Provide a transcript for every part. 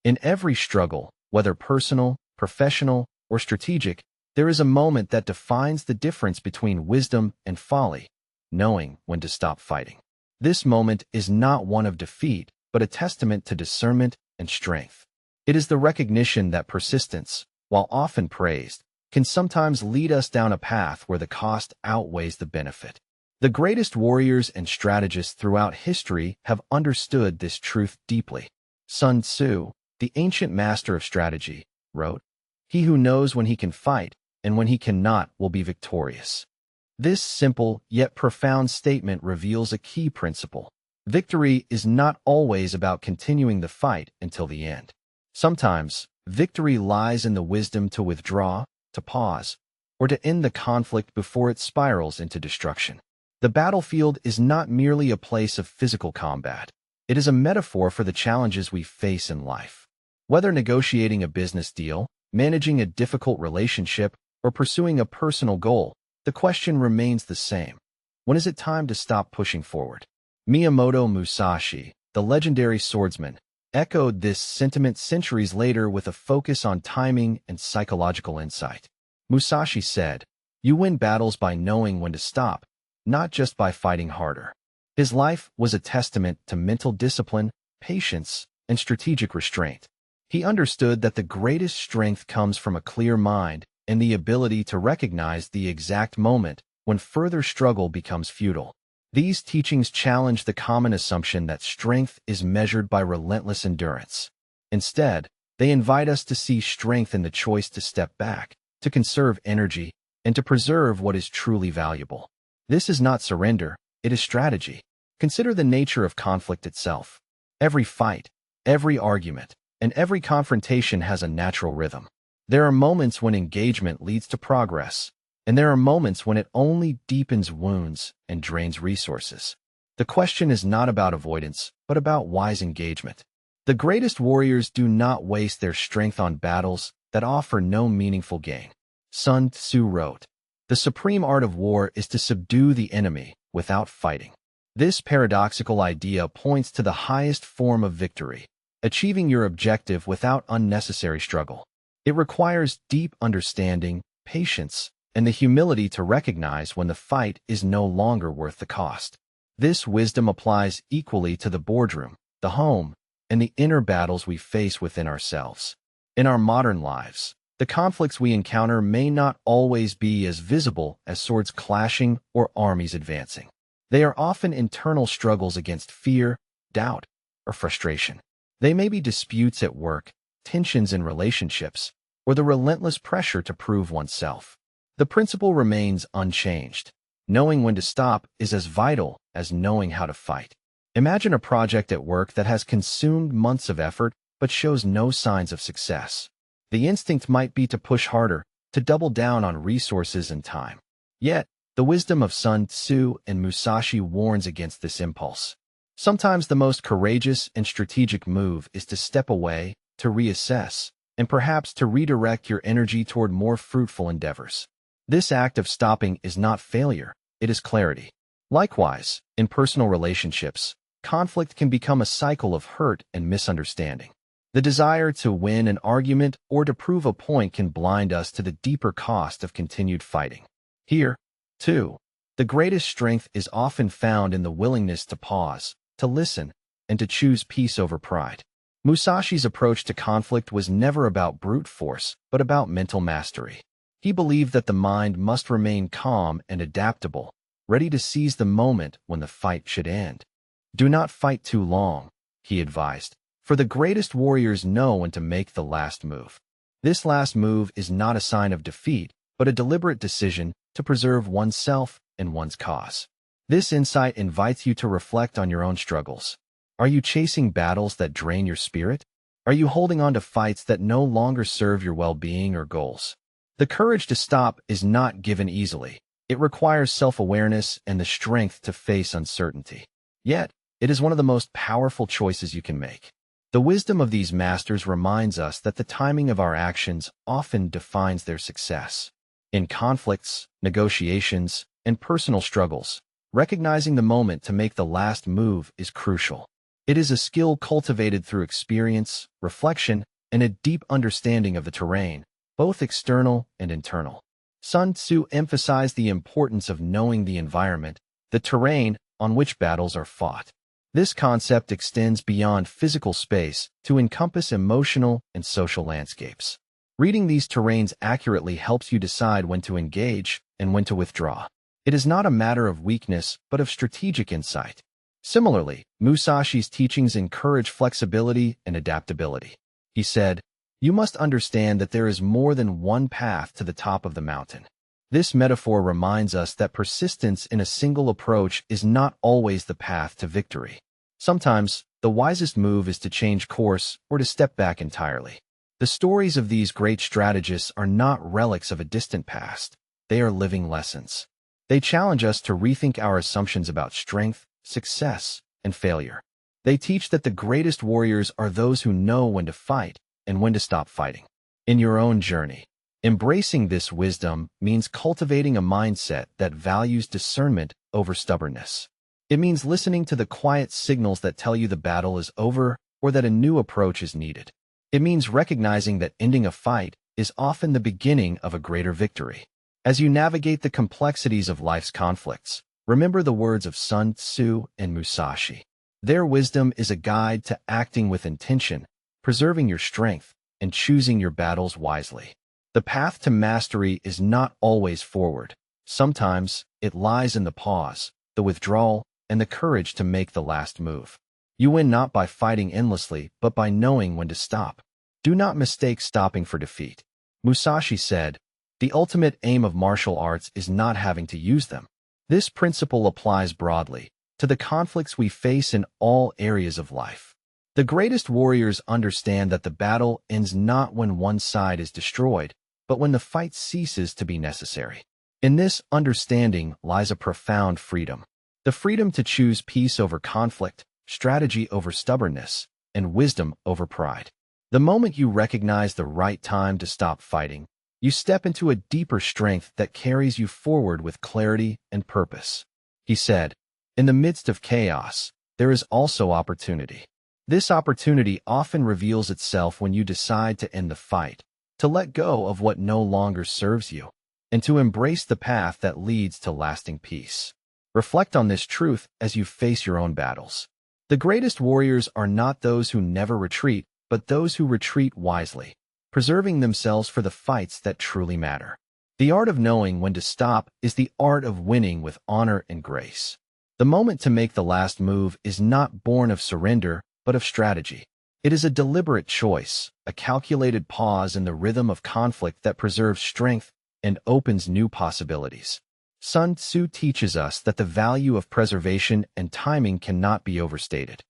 In every struggle, whether personal, professional, or strategic, there is a moment that defines the difference between wisdom and folly, knowing when to stop fighting. This moment is not one of defeat, but a testament to discernment and strength. It is the recognition that persistence, while often praised, can sometimes lead us down a path where the cost outweighs the benefit. The greatest warriors and strategists throughout history have understood this truth deeply. Sun Tzu, the ancient master of strategy, wrote, "He who knows when he can fight and when he cannot will be victorious." This simple yet profound statement reveals a key principle. Victory is not always about continuing the fight until the end. Sometimes, victory lies in the wisdom to withdraw, to pause, or to end the conflict before it spirals into destruction. The battlefield is not merely a place of physical combat. It is a metaphor for the challenges we face in life. Whether negotiating a business deal, managing a difficult relationship, or pursuing a personal goal, the question remains the same. When is it time to stop pushing forward? Miyamoto Musashi, the legendary swordsman, echoed this sentiment centuries later with a focus on timing and psychological insight. Musashi said, "You win battles by knowing when to stop, not just by fighting harder." His life was a testament to mental discipline, patience, and strategic restraint. He understood that the greatest strength comes from a clear mind and the ability to recognize the exact moment when further struggle becomes futile. These teachings challenge the common assumption that strength is measured by relentless endurance. Instead, they invite us to see strength in the choice to step back, to conserve energy, and to preserve what is truly valuable. This is not surrender, it is strategy. Consider the nature of conflict itself. Every fight, every argument, and every confrontation has a natural rhythm. There are moments when engagement leads to progress, and there are moments when it only deepens wounds and drains resources. The question is not about avoidance, but about wise engagement. The greatest warriors do not waste their strength on battles that offer no meaningful gain. Sun Tzu wrote, "The supreme art of war is to subdue the enemy without fighting." This paradoxical idea points to the highest form of victory, achieving your objective without unnecessary struggle. It requires deep understanding, patience, and the humility to recognize when the fight is no longer worth the cost. This wisdom applies equally to the boardroom, the home, and the inner battles we face within ourselves. In our modern lives, the conflicts we encounter may not always be as visible as swords clashing or armies advancing. They are often internal struggles against fear, doubt, or frustration. They may be disputes at work, tensions in relationships, or the relentless pressure to prove oneself. The principle remains unchanged. Knowing when to stop is as vital as knowing how to fight. Imagine a project at work that has consumed months of effort but shows no signs of success. The instinct might be to push harder, to double down on resources and time. Yet, the wisdom of Sun Tzu and Musashi warns against this impulse. Sometimes the most courageous and strategic move is to step away, to reassess, and perhaps to redirect your energy toward more fruitful endeavors. This act of stopping is not failure, it is clarity. Likewise, in personal relationships, conflict can become a cycle of hurt and misunderstanding. The desire to win an argument or to prove a point can blind us to the deeper cost of continued fighting. Here, too, the greatest strength is often found in the willingness to pause, to listen, and to choose peace over pride. Musashi's approach to conflict was never about brute force, but about mental mastery. He believed that the mind must remain calm and adaptable, ready to seize the moment when the fight should end. Do not fight too long, he advised, for the greatest warriors know when to make the last move. This last move is not a sign of defeat, but a deliberate decision to preserve oneself and one's cause. This insight invites you to reflect on your own struggles. Are you chasing battles that drain your spirit? Are you holding on to fights that no longer serve your well-being or goals? The courage to stop is not given easily. It requires self-awareness and the strength to face uncertainty. Yet, it is one of the most powerful choices you can make. The wisdom of these masters reminds us that the timing of our actions often defines their success. In conflicts, negotiations, and personal struggles, recognizing the moment to make the last move is crucial. It is a skill cultivated through experience, reflection, and a deep understanding of the terrain, both external and internal. Sun Tzu emphasized the importance of knowing the environment, the terrain on which battles are fought. This concept extends beyond physical space to encompass emotional and social landscapes. Reading these terrains accurately helps you decide when to engage and when to withdraw. It is not a matter of weakness, but of strategic insight. Similarly, Musashi's teachings encourage flexibility and adaptability. He said, "You must understand that there is more than one path to the top of the mountain." This metaphor reminds us that persistence in a single approach is not always the path to victory. Sometimes, the wisest move is to change course or to step back entirely. The stories of these great strategists are not relics of a distant past. They are living lessons. They challenge us to rethink our assumptions about strength, success, and failure. They teach that the greatest warriors are those who know when to fight and when to stop fighting. In your own journey, embracing this wisdom means cultivating a mindset that values discernment over stubbornness. It means listening to the quiet signals that tell you the battle is over or that a new approach is needed. It means recognizing that ending a fight is often the beginning of a greater victory. As you navigate the complexities of life's conflicts, remember the words of Sun Tzu and Musashi. Their wisdom is a guide to acting with intention, preserving your strength, and choosing your battles wisely. The path to mastery is not always forward. Sometimes it lies in the pause, the withdrawal, and the courage to make the last move. You win not by fighting endlessly, but by knowing when to stop. Do not mistake stopping for defeat. Musashi said, "The ultimate aim of martial arts is not having to use them." This principle applies broadly to the conflicts we face in all areas of life. The greatest warriors understand that the battle ends not when one side is destroyed, but when the fight ceases to be necessary. In this understanding lies a profound freedom. The freedom to choose peace over conflict, strategy over stubbornness, and wisdom over pride. The moment you recognize the right time to stop fighting, you step into a deeper strength that carries you forward with clarity and purpose. He said, "In the midst of chaos, there is also opportunity." This opportunity often reveals itself when you decide to end the fight, to let go of what no longer serves you, and to embrace the path that leads to lasting peace. Reflect on this truth as you face your own battles. The greatest warriors are not those who never retreat, but those who retreat wisely, preserving themselves for the fights that truly matter. The art of knowing when to stop is the art of winning with honor and grace. The moment to make the last move is not born of surrender, but of strategy. It is a deliberate choice, a calculated pause in the rhythm of conflict that preserves strength and opens new possibilities. Sun Tzu teaches us that the value of preservation and timing cannot be overstated.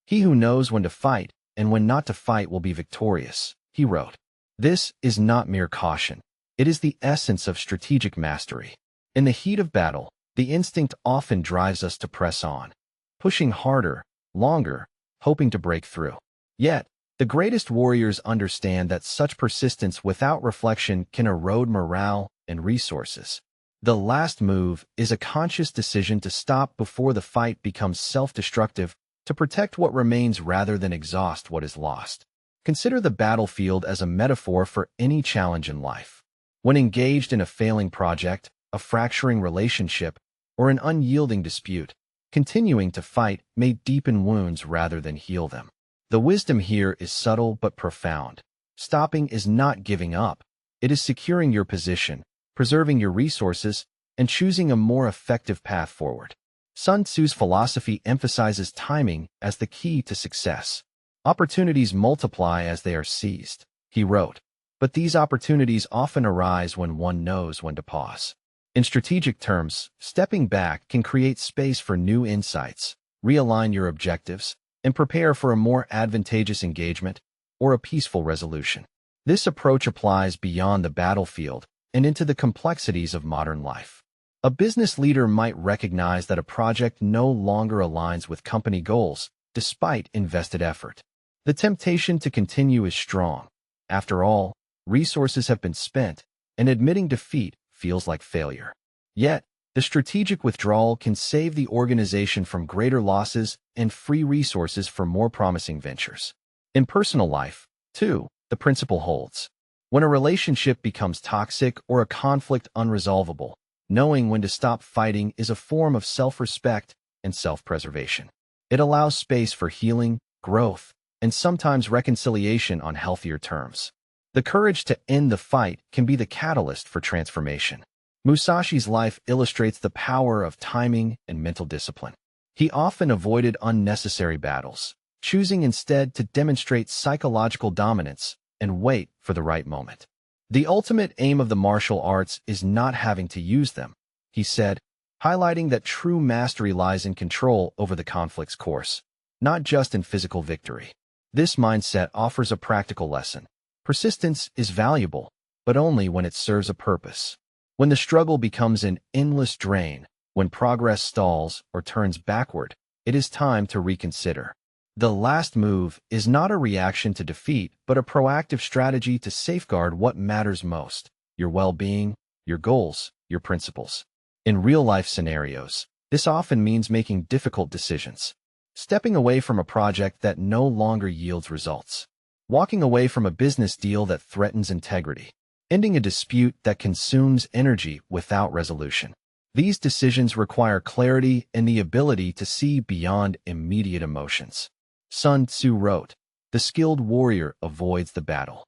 He who knows when to fight and when not to fight will be victorious, he wrote. This is not mere caution. It is the essence of strategic mastery. In the heat of battle, the instinct often drives us to press on, pushing harder, longer, hoping to break through. Yet, the greatest warriors understand that such persistence without reflection can erode morale and resources. The last move is a conscious decision to stop before the fight becomes self-destructive, to protect what remains rather than exhaust what is lost. Consider the battlefield as a metaphor for any challenge in life. When engaged in a failing project, a fracturing relationship, or an unyielding dispute, continuing to fight may deepen wounds rather than heal them. The wisdom here is subtle but profound. Stopping is not giving up. It is securing your position, preserving your resources, and choosing a more effective path forward. Sun Tzu's philosophy emphasizes timing as the key to success. Opportunities multiply as they are seized, he wrote, but these opportunities often arise when one knows when to pause. In strategic terms, stepping back can create space for new insights, realign your objectives, and prepare for a more advantageous engagement or a peaceful resolution. This approach applies beyond the battlefield and into the complexities of modern life. A business leader might recognize that a project no longer aligns with company goals, despite invested effort. The temptation to continue is strong. After all, resources have been spent, and admitting defeat feels like failure. Yet, The strategic withdrawal can save the organization from greater losses and free resources for more promising ventures. In personal life, too, the principle holds. When a relationship becomes toxic or a conflict unresolvable, knowing when to stop fighting is a form of self-respect and self-preservation. It allows space for healing, growth, and sometimes reconciliation on healthier terms. The courage to end the fight can be the catalyst for transformation. Musashi's life illustrates the power of timing and mental discipline. He often avoided unnecessary battles, choosing instead to demonstrate psychological dominance and wait for the right moment. The ultimate aim of the martial arts is not having to use them, he said, highlighting that true mastery lies in control over the conflict's course, not just in physical victory. This mindset offers a practical lesson. Persistence is valuable, but only when it serves a purpose. When the struggle becomes an endless drain, when progress stalls or turns backward, it is time to reconsider. The last move is not a reaction to defeat, but a proactive strategy to safeguard what matters most: your well-being, your goals, your principles. In real-life scenarios, this often means making difficult decisions, stepping away from a project that no longer yields results, walking away from a business deal that threatens integrity, ending a dispute that consumes energy without resolution. These decisions require clarity and the ability to see beyond immediate emotions. Sun Tzu wrote, "The skilled warrior avoids the battle."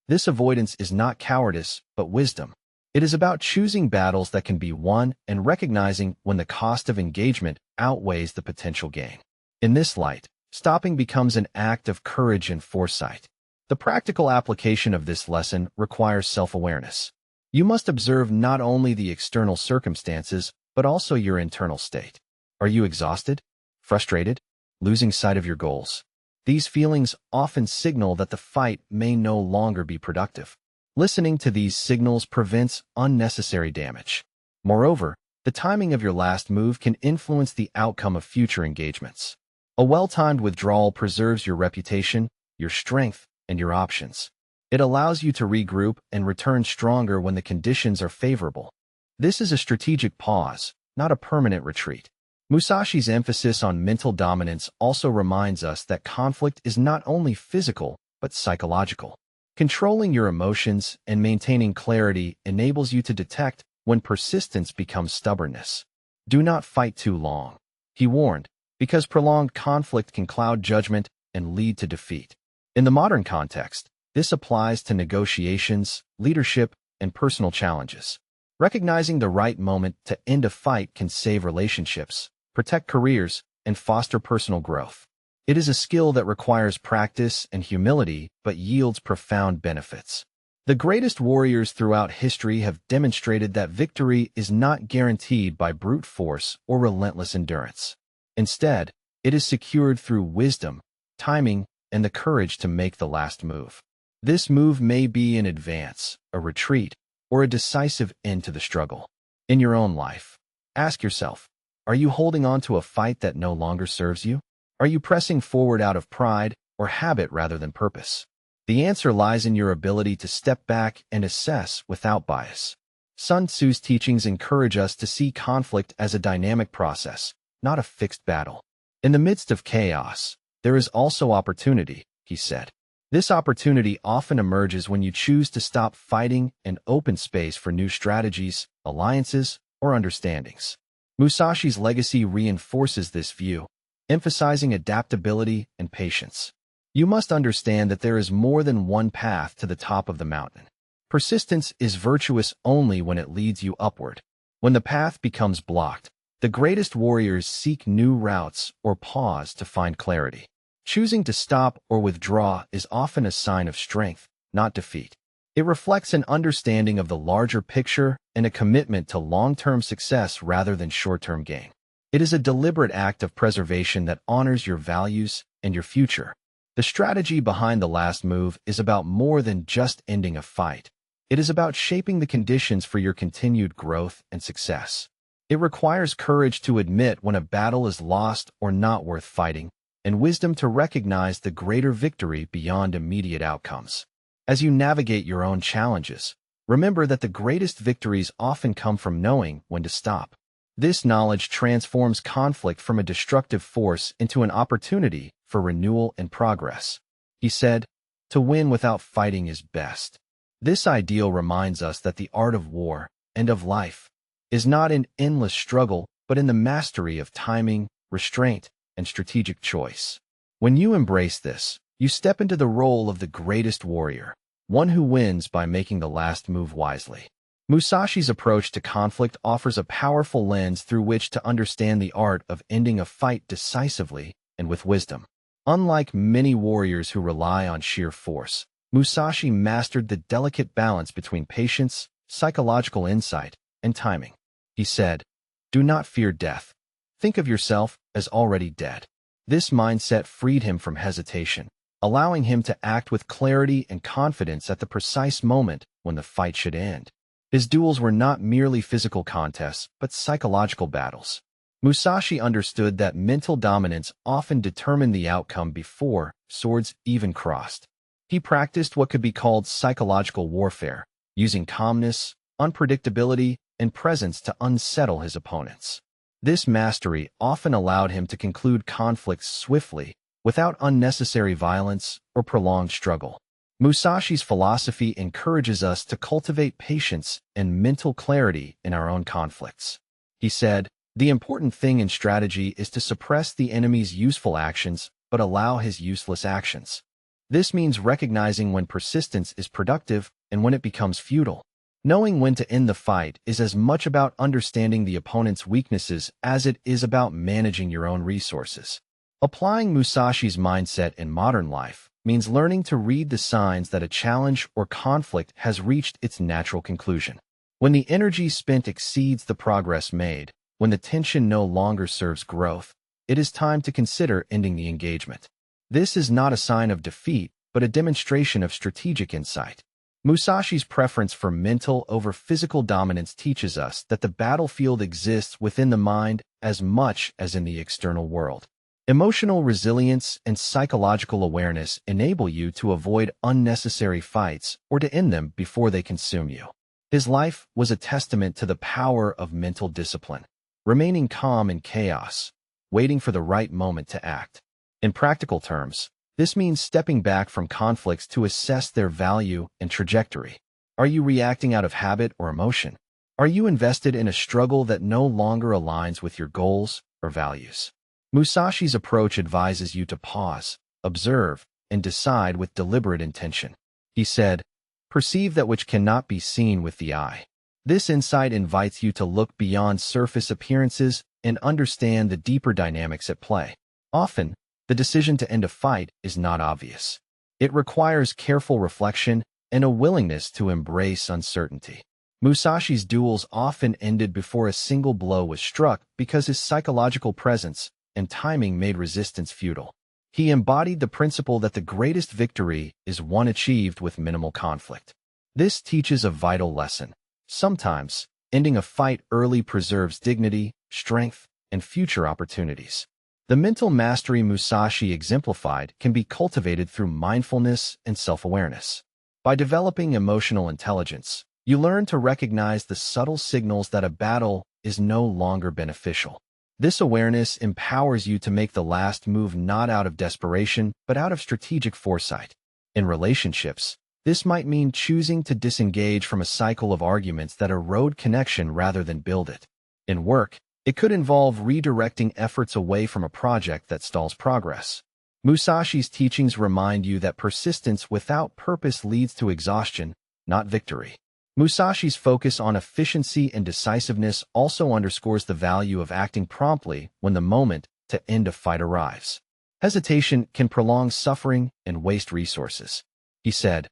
This avoidance is not cowardice, but wisdom. It is about choosing battles that can be won and recognizing when the cost of engagement outweighs the potential gain. In this light, stopping becomes an act of courage and foresight. The practical application of this lesson requires self-awareness. You must observe not only the external circumstances, but also your internal state. Are you exhausted? Frustrated? Losing sight of your goals? These feelings often signal that the fight may no longer be productive. Listening to these signals prevents unnecessary damage. Moreover, the timing of your last move can influence the outcome of future engagements. A well-timed withdrawal preserves your reputation, your strength, and your options. It allows you to regroup and return stronger when the conditions are favorable. This is a strategic pause, not a permanent retreat. Musashi's emphasis on mental dominance also reminds us that conflict is not only physical, but psychological. Controlling your emotions and maintaining clarity enables you to detect when persistence becomes stubbornness. Do not fight too long, he warned, because prolonged conflict can cloud judgment and lead to defeat. In the modern context, this applies to negotiations, leadership, and personal challenges. Recognizing the right moment to end a fight can save relationships, protect careers, and foster personal growth. It is a skill that requires practice and humility, but yields profound benefits. The greatest warriors throughout history have demonstrated that victory is not guaranteed by brute force or relentless endurance. Instead, it is secured through wisdom, timing, and the courage to make the last move. This move may be an advance, a retreat, or a decisive end to the struggle. In your own life, ask yourself, are you holding on to a fight that no longer serves you? Are you pressing forward out of pride or habit rather than purpose? The answer lies in your ability to step back and assess without bias. Sun Tzu's teachings encourage us to see conflict as a dynamic process, not a fixed battle. In the midst of chaos, there is also opportunity, he said. This opportunity often emerges when you choose to stop fighting and open space for new strategies, alliances, or understandings. Musashi's legacy reinforces this view, emphasizing adaptability and patience. You must understand that there is more than one path to the top of the mountain. Persistence is virtuous only when it leads you upward. When the path becomes blocked, the greatest warriors seek new routes or pause to find clarity. Choosing to stop or withdraw is often a sign of strength, not defeat. It reflects an understanding of the larger picture and a commitment to long-term success rather than short-term gain. It is a deliberate act of preservation that honors your values and your future. The strategy behind the last move is about more than just ending a fight. It is about shaping the conditions for your continued growth and success. It requires courage to admit when a battle is lost or not worth fighting, and wisdom to recognize the greater victory beyond immediate outcomes. As you navigate your own challenges, remember that the greatest victories often come from knowing when to stop. This knowledge transforms conflict from a destructive force into an opportunity for renewal and progress. He said, "To win without fighting is best." This ideal reminds us that the art of war and of life is not an endless struggle, but in the mastery of timing, restraint, and strategic choice. When you embrace this, you step into the role of the greatest warrior, one who wins by making the last move wisely. Musashi's approach to conflict offers a powerful lens through which to understand the art of ending a fight decisively and with wisdom. Unlike many warriors who rely on sheer force, Musashi mastered the delicate balance between patience, psychological insight, and timing. He said, "Do not fear death. Think of yourself as already dead." This mindset freed him from hesitation, allowing him to act with clarity and confidence at the precise moment when the fight should end. His duels were not merely physical contests, but psychological battles. Musashi understood that mental dominance often determined the outcome before swords even crossed. He practiced what could be called psychological warfare, using calmness, unpredictability, and presence to unsettle his opponents. This mastery often allowed him to conclude conflicts swiftly, without unnecessary violence or prolonged struggle. Musashi's philosophy encourages us to cultivate patience and mental clarity in our own conflicts. He said, "The important thing in strategy is to suppress the enemy's useful actions, but allow his useless actions." This means recognizing when persistence is productive and when it becomes futile. Knowing when to end the fight is as much about understanding the opponent's weaknesses as it is about managing your own resources. Applying Musashi's mindset in modern life means learning to read the signs that a challenge or conflict has reached its natural conclusion. When the energy spent exceeds the progress made, when the tension no longer serves growth, it is time to consider ending the engagement. This is not a sign of defeat, but a demonstration of strategic insight. Musashi's preference for mental over physical dominance teaches us that the battlefield exists within the mind as much as in the external world. Emotional resilience and psychological awareness enable you to avoid unnecessary fights or to end them before they consume you. His life was a testament to the power of mental discipline, remaining calm in chaos, waiting for the right moment to act. In practical terms, this means stepping back from conflicts to assess their value and trajectory. Are you reacting out of habit or emotion? Are you invested in a struggle that no longer aligns with your goals or values? Musashi's approach advises you to pause, observe, and decide with deliberate intention. He said, "Perceive that which cannot be seen with the eye." This insight invites you to look beyond surface appearances and understand the deeper dynamics at play. Often, the decision to end a fight is not obvious. It requires careful reflection and a willingness to embrace uncertainty. Musashi's duels often ended before a single blow was struck because his psychological presence and timing made resistance futile. He embodied the principle that the greatest victory is one achieved with minimal conflict. This teaches a vital lesson. Sometimes, ending a fight early preserves dignity, strength, and future opportunities. The mental mastery Musashi exemplified can be cultivated through mindfulness and self-awareness. By developing emotional intelligence, you learn to recognize the subtle signals that a battle is no longer beneficial. This awareness empowers you to make the last move not out of desperation, but out of strategic foresight. In relationships, this might mean choosing to disengage from a cycle of arguments that erode connection rather than build it. In work, it could involve redirecting efforts away from a project that stalls progress. Musashi's teachings remind you that persistence without purpose leads to exhaustion, not victory. Musashi's focus on efficiency and decisiveness also underscores the value of acting promptly when the moment to end a fight arrives. Hesitation can prolong suffering and waste resources. He said,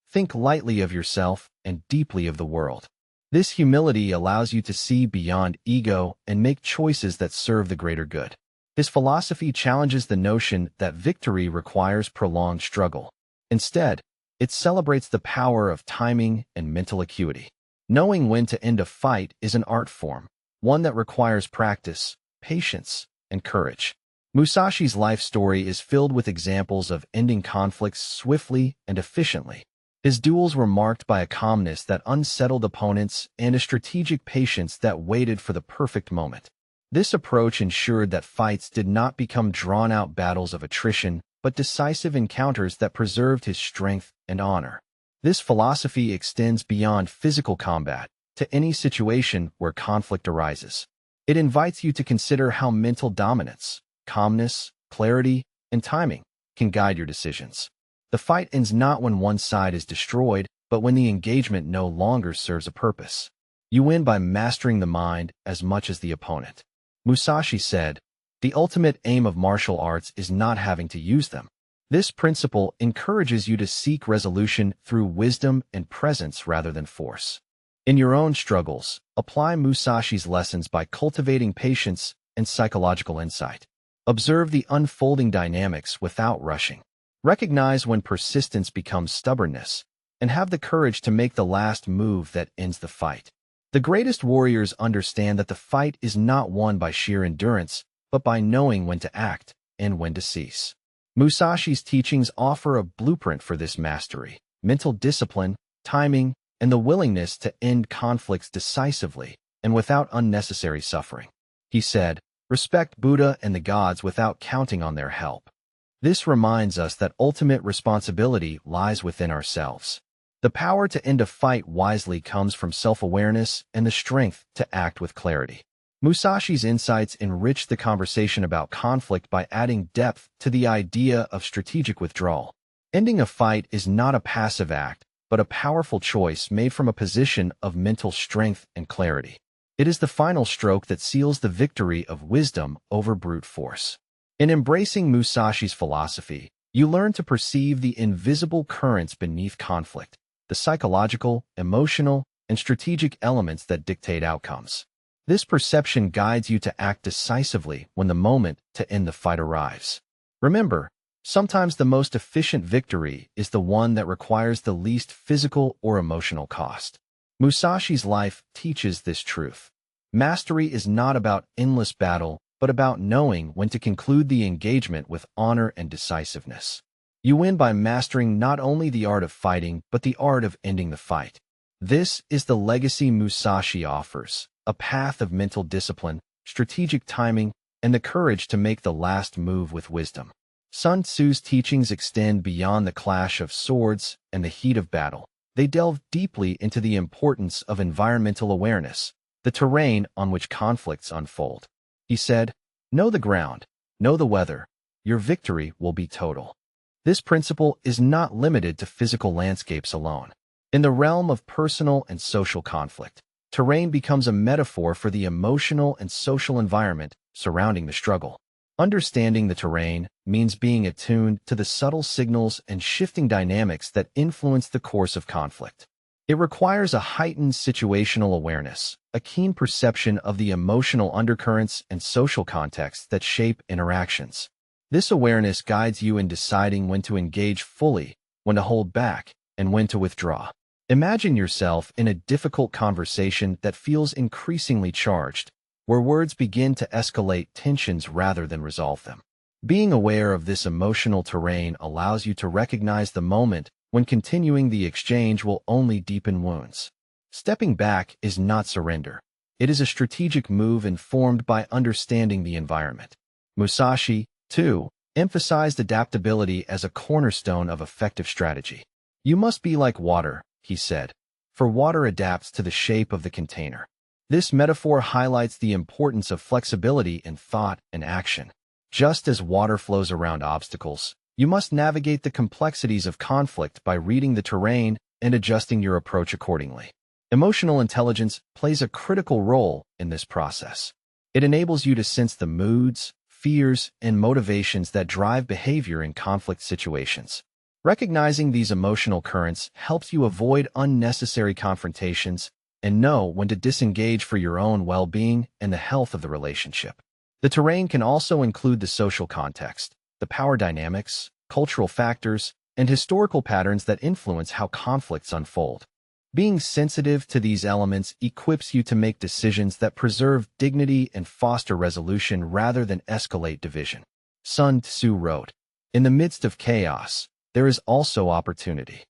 "Think lightly of yourself and deeply of the world." This humility allows you to see beyond ego and make choices that serve the greater good. His philosophy challenges the notion that victory requires prolonged struggle. Instead, it celebrates the power of timing and mental acuity. Knowing when to end a fight is an art form, one that requires practice, patience, and courage. Musashi's life story is filled with examples of ending conflicts swiftly and efficiently. His duels were marked by a calmness that unsettled opponents and a strategic patience that waited for the perfect moment. This approach ensured that fights did not become drawn-out battles of attrition, but decisive encounters that preserved his strength and honor. This philosophy extends beyond physical combat to any situation where conflict arises. It invites you to consider how mental dominance, calmness, clarity, and timing can guide your decisions. The fight ends not when one side is destroyed, but when the engagement no longer serves a purpose. You win by mastering the mind as much as the opponent. Musashi said, "The ultimate aim of martial arts is not having to use them." This principle encourages you to seek resolution through wisdom and presence rather than force. In your own struggles, apply Musashi's lessons by cultivating patience and psychological insight. Observe the unfolding dynamics without rushing. Recognize when persistence becomes stubbornness, and have the courage to make the last move that ends the fight. The greatest warriors understand that the fight is not won by sheer endurance, but by knowing when to act and when to cease. Musashi's teachings offer a blueprint for this mastery: mental discipline, timing, and the willingness to end conflicts decisively and without unnecessary suffering. He said, "Respect Buddha and the gods without counting on their help." This reminds us that ultimate responsibility lies within ourselves. The power to end a fight wisely comes from self-awareness and the strength to act with clarity. Musashi's insights enrich the conversation about conflict by adding depth to the idea of strategic withdrawal. Ending a fight is not a passive act, but a powerful choice made from a position of mental strength and clarity. It is the final stroke that seals the victory of wisdom over brute force. In embracing Musashi's philosophy, you learn to perceive the invisible currents beneath conflict, the psychological, emotional, and strategic elements that dictate outcomes. This perception guides you to act decisively when the moment to end the fight arrives. Remember, sometimes the most efficient victory is the one that requires the least physical or emotional cost. Musashi's life teaches this truth. Mastery is not about endless battle, but about knowing when to conclude the engagement with honor and decisiveness. You win by mastering not only the art of fighting, but the art of ending the fight. This is the legacy Musashi offers: a path of mental discipline, strategic timing, and the courage to make the last move with wisdom. Sun Tzu's teachings extend beyond the clash of swords and the heat of battle. They delve deeply into the importance of environmental awareness, the terrain on which conflicts unfold. He said, "Know the ground, know the weather. Your victory will be total." This principle is not limited to physical landscapes alone. In the realm of personal and social conflict, terrain becomes a metaphor for the emotional and social environment surrounding the struggle. Understanding the terrain means being attuned to the subtle signals and shifting dynamics that influence the course of conflict. It requires a heightened situational awareness, a keen perception of the emotional undercurrents and social contexts that shape interactions. This awareness guides you in deciding when to engage fully, when to hold back, and when to withdraw. Imagine yourself in a difficult conversation that feels increasingly charged, where words begin to escalate tensions rather than resolve them. Being aware of this emotional terrain allows you to recognize the moment when continuing the exchange will only deepen wounds. Stepping back is not surrender. It is a strategic move informed by understanding the environment. Musashi, too, emphasized adaptability as a cornerstone of effective strategy. "You must be like water," he said, "for water adapts to the shape of the container." This metaphor highlights the importance of flexibility in thought and action. Just as water flows around obstacles, you must navigate the complexities of conflict by reading the terrain and adjusting your approach accordingly. Emotional intelligence plays a critical role in this process. It enables you to sense the moods, fears, and motivations that drive behavior in conflict situations. Recognizing these emotional currents helps you avoid unnecessary confrontations and know when to disengage for your own well-being and the health of the relationship. The terrain can also include the social context, the power dynamics, cultural factors, and historical patterns that influence how conflicts unfold. Being sensitive to these elements equips you to make decisions that preserve dignity and foster resolution rather than escalate division. Sun Tzu wrote, "In the midst of chaos, there is also opportunity."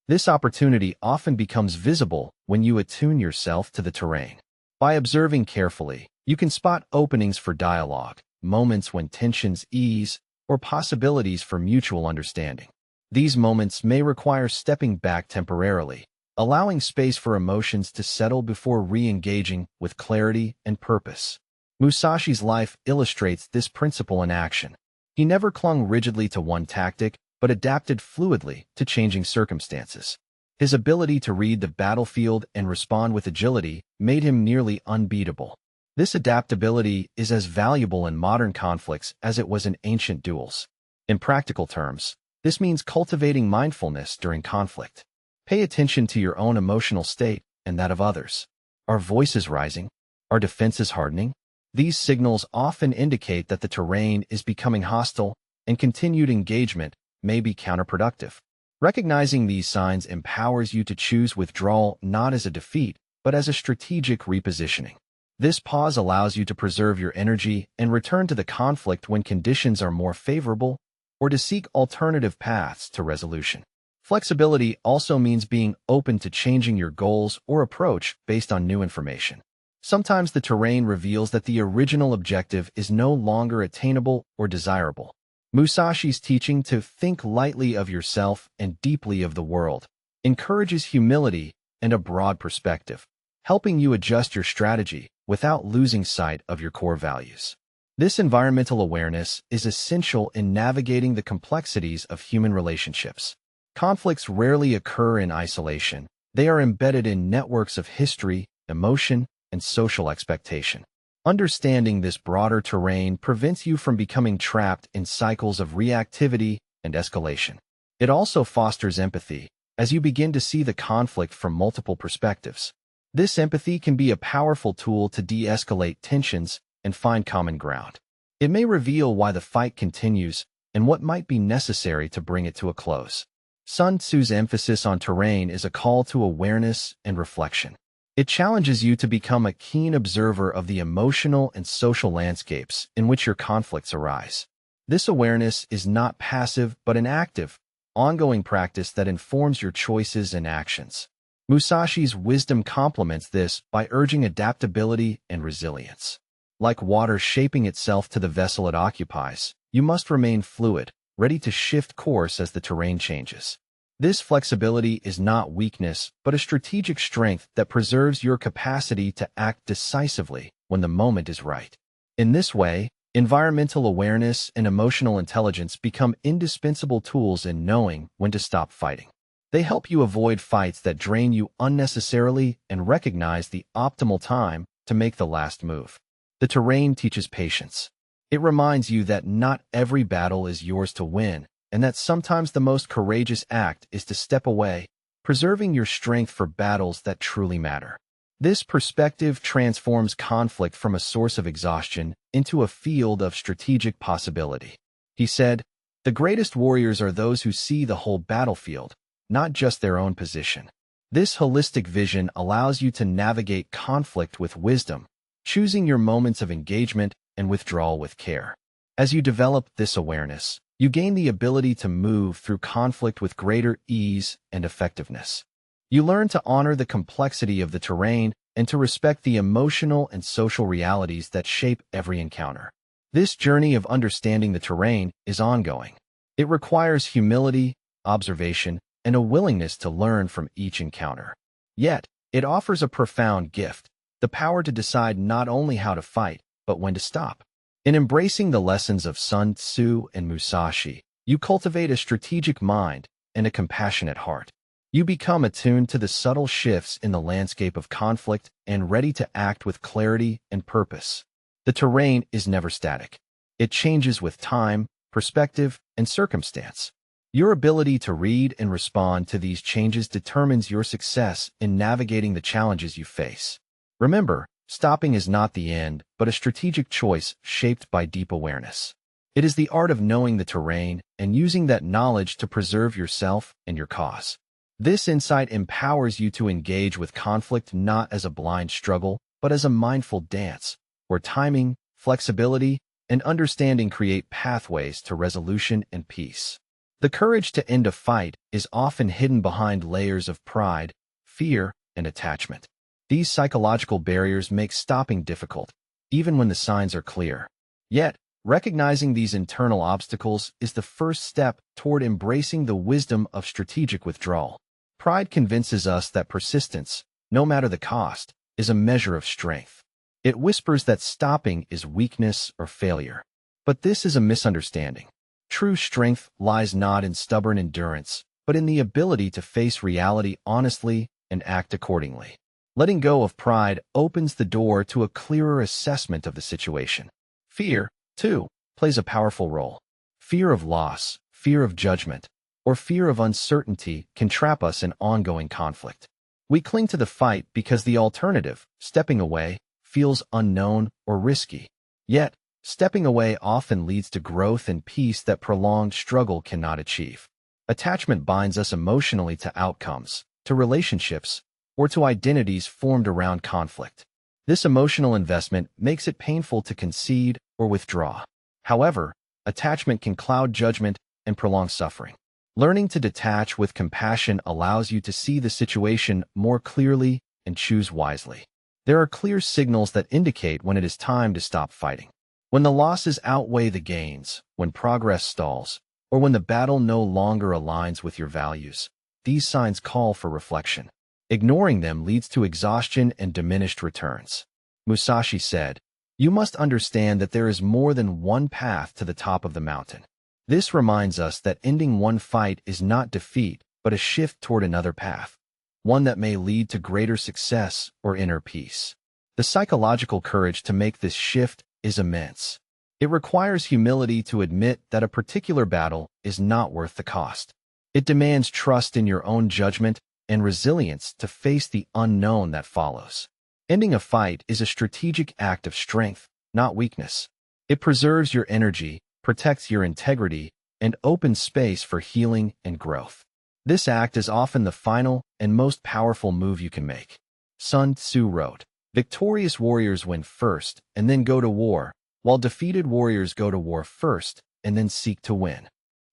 This opportunity often becomes visible when you attune yourself to the terrain. By observing carefully, you can spot openings for dialogue, moments when tensions ease, or possibilities for mutual understanding. These moments may require stepping back temporarily, allowing space for emotions to settle before re-engaging with clarity and purpose. Musashi's life illustrates this principle in action. He never clung rigidly to one tactic, but adapted fluidly to changing circumstances. His ability to read the battlefield and respond with agility made him nearly unbeatable. This adaptability is as valuable in modern conflicts as it was in ancient duels. In practical terms, this means cultivating mindfulness during conflict. Pay attention to your own emotional state and that of others. Are voices rising? Are defenses hardening? These signals often indicate that the terrain is becoming hostile, and continued engagement may be counterproductive. Recognizing these signs empowers you to choose withdrawal not as a defeat, but as a strategic repositioning. This pause allows you to preserve your energy and return to the conflict when conditions are more favorable, or to seek alternative paths to resolution. Flexibility also means being open to changing your goals or approach based on new information. Sometimes the terrain reveals that the original objective is no longer attainable or desirable. Musashi's teaching to think lightly of yourself and deeply of the world encourages humility and a broad perspective, helping you adjust your strategy without losing sight of your core values. This environmental awareness is essential in navigating the complexities of human relationships. Conflicts rarely occur in isolation. They are embedded in networks of history, emotion, and social expectation. Understanding this broader terrain prevents you from becoming trapped in cycles of reactivity and escalation. It also fosters empathy, as you begin to see the conflict from multiple perspectives. This empathy can be a powerful tool to de-escalate tensions and find common ground. It may reveal why the fight continues and what might be necessary to bring it to a close. Sun Tzu's emphasis on terrain is a call to awareness and reflection. It challenges you to become a keen observer of the emotional and social landscapes in which your conflicts arise. This awareness is not passive but an active, ongoing practice that informs your choices and actions. Musashi's wisdom complements this by urging adaptability and resilience. Like water shaping itself to the vessel it occupies, you must remain fluid, ready to shift course as the terrain changes. This flexibility is not weakness, but a strategic strength that preserves your capacity to act decisively when the moment is right. In this way, environmental awareness and emotional intelligence become indispensable tools in knowing when to stop fighting. They help you avoid fights that drain you unnecessarily and recognize the optimal time to make the last move. The terrain teaches patience. It reminds you that not every battle is yours to win, and that sometimes the most courageous act is to step away, preserving your strength for battles that truly matter. This perspective transforms conflict from a source of exhaustion into a field of strategic possibility. He said, "The greatest warriors are those who see the whole battlefield, not just their own position." This holistic vision allows you to navigate conflict with wisdom, choosing your moments of engagement and withdrawal with care. As you develop this awareness, you gain the ability to move through conflict with greater ease and effectiveness. You learn to honor the complexity of the terrain and to respect the emotional and social realities that shape every encounter. This journey of understanding the terrain is ongoing. It requires humility, observation, and a willingness to learn from each encounter. Yet, it offers a profound gift, the power to decide not only how to fight, but when to stop. In embracing the lessons of Sun Tzu and Musashi, you cultivate a strategic mind and a compassionate heart. You become attuned to the subtle shifts in the landscape of conflict and ready to act with clarity and purpose. The terrain is never static. It changes with time, perspective, and circumstance. Your ability to read and respond to these changes determines your success in navigating the challenges you face. Remember, stopping is not the end, but a strategic choice shaped by deep awareness. It is the art of knowing the terrain and using that knowledge to preserve yourself and your cause. This insight empowers you to engage with conflict not as a blind struggle, but as a mindful dance, where timing, flexibility, and understanding create pathways to resolution and peace. The courage to end a fight is often hidden behind layers of pride, fear, and attachment. These psychological barriers make stopping difficult, even when the signs are clear. Yet, recognizing these internal obstacles is the first step toward embracing the wisdom of strategic withdrawal. Pride convinces us that persistence, no matter the cost, is a measure of strength. It whispers that stopping is weakness or failure. But this is a misunderstanding. True strength lies not in stubborn endurance, but in the ability to face reality honestly and act accordingly. Letting go of pride opens the door to a clearer assessment of the situation. Fear, too, plays a powerful role. Fear of loss, fear of judgment, or fear of uncertainty can trap us in ongoing conflict. We cling to the fight because the alternative, stepping away, feels unknown or risky. Yet, stepping away often leads to growth and peace that prolonged struggle cannot achieve. Attachment binds us emotionally to outcomes, to relationships, or to identities formed around conflict. This emotional investment makes it painful to concede or withdraw. However, attachment can cloud judgment and prolong suffering. Learning to detach with compassion allows you to see the situation more clearly and choose wisely. There are clear signals that indicate when it is time to stop fighting. When the losses outweigh the gains, when progress stalls, or when the battle no longer aligns with your values, these signs call for reflection. Ignoring them leads to exhaustion and diminished returns. Musashi said, "You must understand that there is more than one path to the top of the mountain." This reminds us that ending one fight is not defeat, but a shift toward another path, one that may lead to greater success or inner peace. The psychological courage to make this shift is immense. It requires humility to admit that a particular battle is not worth the cost. It demands trust in your own judgment and resilience to face the unknown that follows. Ending a fight is a strategic act of strength, not weakness. It preserves your energy, protects your integrity, and opens space for healing and growth. This act is often the final and most powerful move you can make. Sun Tzu wrote, "Victorious warriors win first and then go to war, while defeated warriors go to war first and then seek to win."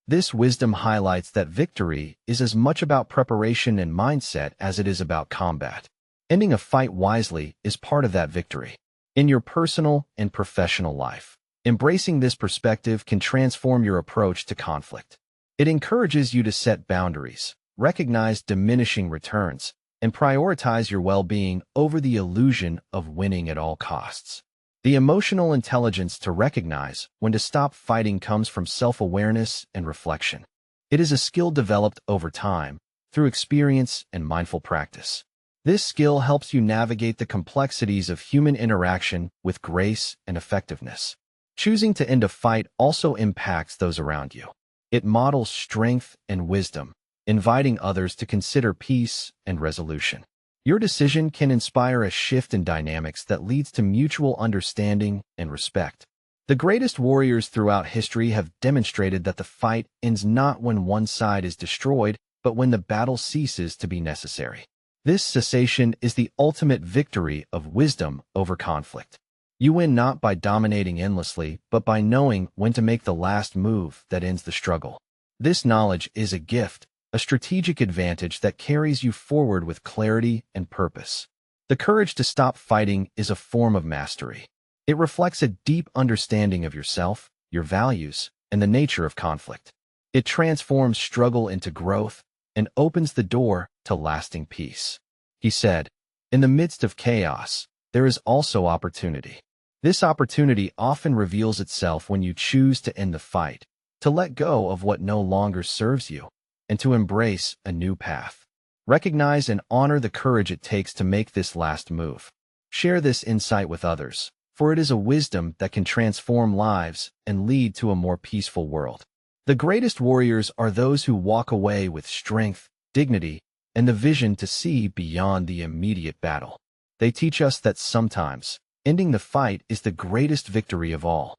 This wisdom highlights that victory is as much about preparation and mindset as it is about combat. Ending a fight wisely is part of that victory. In your personal and professional life, embracing this perspective can transform your approach to conflict. It encourages you to set boundaries, recognize diminishing returns, and prioritize your well-being over the illusion of winning at all costs. The emotional intelligence to recognize when to stop fighting comes from self-awareness and reflection. It is a skill developed over time, through experience and mindful practice. This skill helps you navigate the complexities of human interaction with grace and effectiveness. Choosing to end a fight also impacts those around you. It models strength and wisdom, inviting others to consider peace and resolution. Your decision can inspire a shift in dynamics that leads to mutual understanding and respect. The greatest warriors throughout history have demonstrated that the fight ends not when one side is destroyed, but when the battle ceases to be necessary. This cessation is the ultimate victory of wisdom over conflict. You win not by dominating endlessly, but by knowing when to make the last move that ends the struggle. This knowledge is a gift, a strategic advantage that carries you forward with clarity and purpose. The courage to stop fighting is a form of mastery. It reflects a deep understanding of yourself, your values, and the nature of conflict. It transforms struggle into growth and opens the door to lasting peace. He said, "In the midst of chaos, there is also opportunity." This opportunity often reveals itself when you choose to end the fight, to let go of what no longer serves you, and to embrace a new path. Recognize and honor the courage it takes to make this last move. Share this insight with others, for it is a wisdom that can transform lives and lead to a more peaceful world. The greatest warriors are those who walk away with strength, dignity, and the vision to see beyond the immediate battle. They teach us that sometimes, ending the fight is the greatest victory of all.